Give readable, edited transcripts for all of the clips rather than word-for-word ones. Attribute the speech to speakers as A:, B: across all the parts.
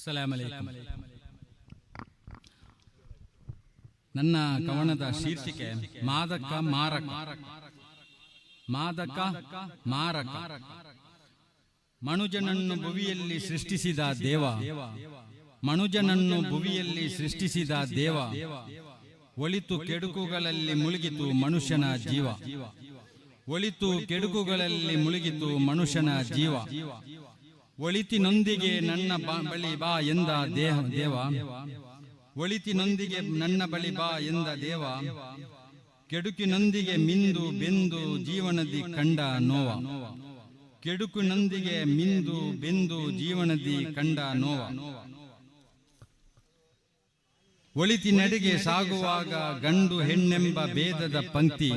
A: ಸಲಾಮ್ ಅಲೈಕುಂ. ನನ್ನ ಕವನದ ಶೀರ್ಷಿಕೆ ಮಾದಕ ಮಾರಕ. ಮಾದಕ ಮಾರಕ. ಮನುಜನನ್ನು ಭುವಿಯಲ್ಲಿ ಸೃಷ್ಟಿಸಿದ ದೇವ, ಮನುಜನನ್ನು ಭುವಿಯಲ್ಲಿ ಸೃಷ್ಟಿಸಿದ ದೇವ, ಒಳಿತು ಕೆಡುಕುಗಳಲ್ಲಿ ಮುಳುಗಿತು ಮನುಷ್ಯನ ಜೀವ, ಒಳಿತು ಕೆಡುಕುಗಳಲ್ಲಿ ಮುಳುಗಿತು ಮನುಷ್ಯನ ಜೀವ. ಒಳಿತಿನೊಂದಿಗೆ ನನ್ನ ಬಳಿ ಬಾ ಎಂದ ದೇವ, ಒಳಿತಿನೊಂದಿಗೆ ನನ್ನ ಬಳಿ ಬಾ ಎಂದ ದೇವ, ಕೆಡುಕಿನೊಂದಿಗೆ ಮಿಂದು ಬೆಂದು ಜೀವನದಿ ಕಂಡ ನೋವ, ಕೆಡುಕಿನೊಂದಿಗೆ ಮಿಂದು ಬೆಂದು ಜೀವನದಿ ಕಂಡ ನೋವ. ಒಳಿತಿನೆಡೆಗೆ ಸಾಗುವಾಗ ಗಂಡು ಹೆಣ್ಣೆಂಬ ಭೇದದ ಪಂಕ್ತಿ,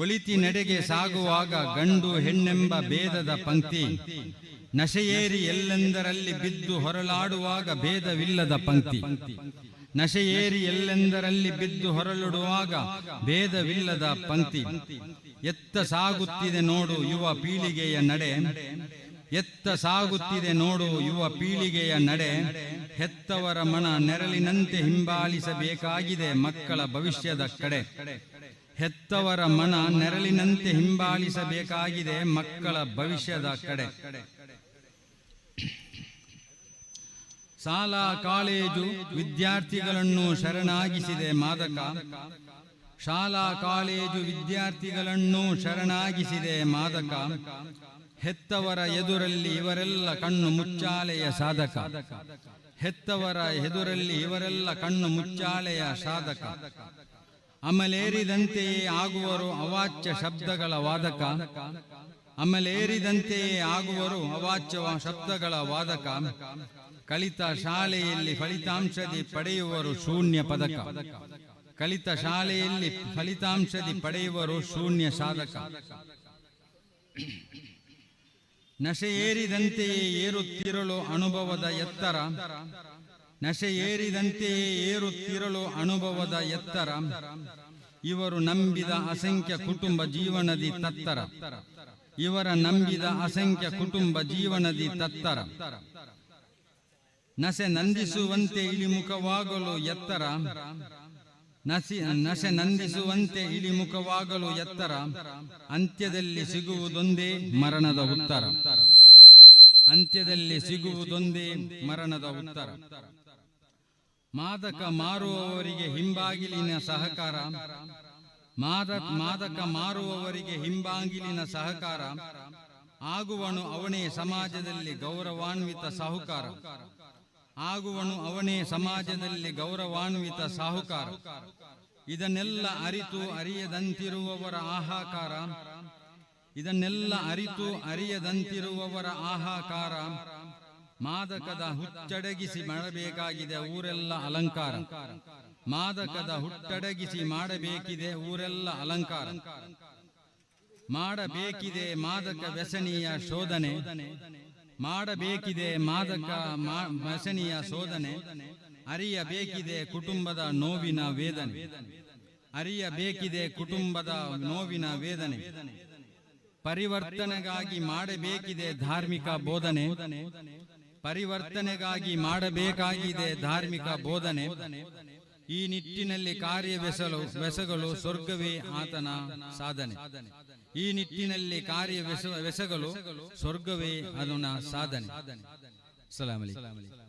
A: ಒಳಿತಿನೆಡೆಗೆ ಸಾಗುವಾಗ ಗಂಡು ಹೆಣ್ಣೆಂಬ ಭೇದದ ಪಂಕ್ತಿ, ನಶೆಯೇರಿ ಎಲ್ಲೆಂದರಲ್ಲಿ ಬಿದ್ದು ಹೊರಳಾಡುವಾಗ ಭೇದವಿಲ್ಲದ ಪಂಕ್ತಿ, ನಶೆಯೇರಿ ಎಲ್ಲೆಂದರಲ್ಲಿ ಬಿದ್ದು ಹೊರಳುಡುವಾಗ ಭೇದವಿಲ್ಲದ ಪಂಕ್ತಿ. ಎತ್ತ ಸಾಗುತ್ತಿದೆ ನೋಡು ಯುವ ಪೀಳಿಗೆಯ ನಡೆ, ಎತ್ತ ಸಾಗುತ್ತಿದೆ ನೋಡು ಯುವ ಪೀಳಿಗೆಯ ನಡೆ, ಹೆತ್ತವರ ಮನ ನೆರಳಿನಂತೆ ಹಿಂಬಾಲಿಸಬೇಕಾಗಿದೆ ಮಕ್ಕಳ ಭವಿಷ್ಯದ ಕಡೆ, ಹೆತ್ತವರ ಮನ ನೆರಳಿನಂತೆ ಹಿಂಬಾಲಿಸಬೇಕಾಗಿದೆ ಮಕ್ಕಳ ಭವಿಷ್ಯದ ಕಡೆ. ಶಾಲಾ ಕಾಲೇಜು ವಿದ್ಯಾರ್ಥಿಗಳನ್ನು ಶರಣಾಗಿಸಿದೆ ಮಾದಕ, ಶಾಲಾ ಕಾಲೇಜು ವಿದ್ಯಾರ್ಥಿಗಳನ್ನು ಶರಣಾಗಿಸಿದೆ ಮಾದಕ, ಹೆತ್ತವರ ಎದುರಲ್ಲಿ ಇವರೆಲ್ಲ ಕಣ್ಣು ಮುಚ್ಚಾಲೆಯ ಸಾಧಕ, ಹೆತ್ತವರ ಎದುರಲ್ಲಿ ಇವರೆಲ್ಲ ಕಣ್ಣು ಮುಚ್ಚಾಲೆಯ ಸಾಧಕ. ಅಮಲೇರಿದಂತೆಯೇ ಆಗುವರು ಅವಾಚ್ಯ ಶಬ್ದಗಳ ವಾದಕ, ಅಮಲೇರಿದಂತೆಯೇ ಆಗುವರು ಅವಾಚ್ಯ ಶಬ್ದಗಳ ವಾದಕ. ಕಲಿತ ಶಾಲೆಯಲ್ಲಿ ಫಲಿತಾಂಶದಿ ಪಡೆಯುವರು ಶೂನ್ಯ ಪದಕ, ಕಲಿತ ಶಾಲೆಯಲ್ಲಿ ಫಲಿತಾಂಶದಿ ಪಡೆಯುವರು ಶೂನ್ಯ ಸಾಧಕ. ನಶೆಯೇರಿದಂತೆಯೇ ಏರುತ್ತಿರಲು ಅನುಭವದ ಎತ್ತರ, ನಶೆಯೇರಿದಂತೆಯೇ ಏರುತ್ತಿರಲು ಅನುಭವದ ಎತ್ತರ. ಇವರು ನಂಬಿದ ಅಸಂಖ್ಯ ಕುಟುಂಬ ಜೀವನದಿ ತತ್ತರ, ಇವರ ನಂಬಿದ ಅಸಂಖ್ಯ ಕುಟುಂಬ ಜೀವನದಿ ತತ್ತರ. ನಸೆ ನಂದಿಸುವಂತೆ ಇಳಿಮುಖವಾಗಲು ಎತ್ತರ, ನಸೆ ನಂದಿಸುವಂತೆ ಇಳಿಮುಖವಾಗಲು ಎತ್ತರ. ಅಂತ್ಯದಲ್ಲಿ ಸಿಗುವುದೊಂದೇ ಮರಣದ ಉತ್ತರ, ಅಂತ್ಯದಲ್ಲಿ ಸಿಗುವುದೊಂದೇ ಮರಣದ ಉತ್ತರ. ಮಾದಕ ಮಾರುವವರಿಗೆ ಹಿಂಬಾಗಿಲಿನ ಸಹಕಾರ, ಮಾದಕ ಮಾರುವವರಿಗೆ ಹಿಂಬಾಗಿಲಿನ ಸಹಕಾರ. ಆಗುವನು ಅವನೇ ಸಮಾಜದಲ್ಲಿ ಗೌರವಾನ್ವಿತ ಸಾಹುಕಾರ, ಆಗುವನು ಅವನೇ ಸಮಾಜದಲ್ಲಿ ಗೌರವಾನ್ವಿತ ಸಾಹುಕಾರ. ಇದನ್ನೆಲ್ಲ ಅರಿತು ಅರಿಯದಂತಿರುವವರ ಆಹಾಕಾರ, ಇದನ್ನೆಲ್ಲ ಅರಿತು ಅರಿಯದಂತಿರುವವರ ಆಹಾಕಾರ. ಮಾದಕದ ಹುಟ್ಟಡಗಿಸಿ ಮಾಡಬೇಕಾಗಿದೆ ಊರೆಲ್ಲ ಅಲಂಕಾರ, ಮಾದಕದ ಹುಟ್ಟಡಗಿಸಿ ಮಾಡಬೇಕಿದೆ ಊರೆಲ್ಲ ಅಲಂಕಾರ. ಮಾಡಬೇಕಿದೆ ಮಾದಕ ವ್ಯಸನಿಯ ಶೋಧನೆ, ಮಾಡಬೇಕಿದೆ ಮಾದಕ ವ್ಯಸನಿಯ ಶೋಧನೆ. ಅರಿಯಬೇಕಿದೆ ಕುಟುಂಬದ ನೋವಿನ ವೇದನೆ, ಅರಿಯಬೇಕಿದೆ ಕುಟುಂಬದ ನೋವಿನ ವೇದನೆ. ಪರಿವರ್ತನೆಗಾಗಿ ಮಾಡಬೇಕಿದೆ ಧಾರ್ಮಿಕ ಬೋಧನೆ, ಪರಿವರ್ತನೆಗಾಗಿ ಮಾಡಬೇಕಾಗಿದೆ ಧಾರ್ಮಿಕ ಬೋಧನೆ. ಈ ನಿಟ್ಟಿನಲ್ಲಿ ಕಾರ್ಯವೆಸಗಲು ಸ್ವರ್ಗವೇ ಆತನ ಸಾಧನೆ, ಈ ನಿಟ್ಟಿನಲ್ಲಿ ಕಾರ್ಯವೆಸಗಲು ಸ್ವರ್ಗವೇ ಅದನ ಸಾಧನೆ. ಸಲಾಮ್ ಅಲೈಕುಂ.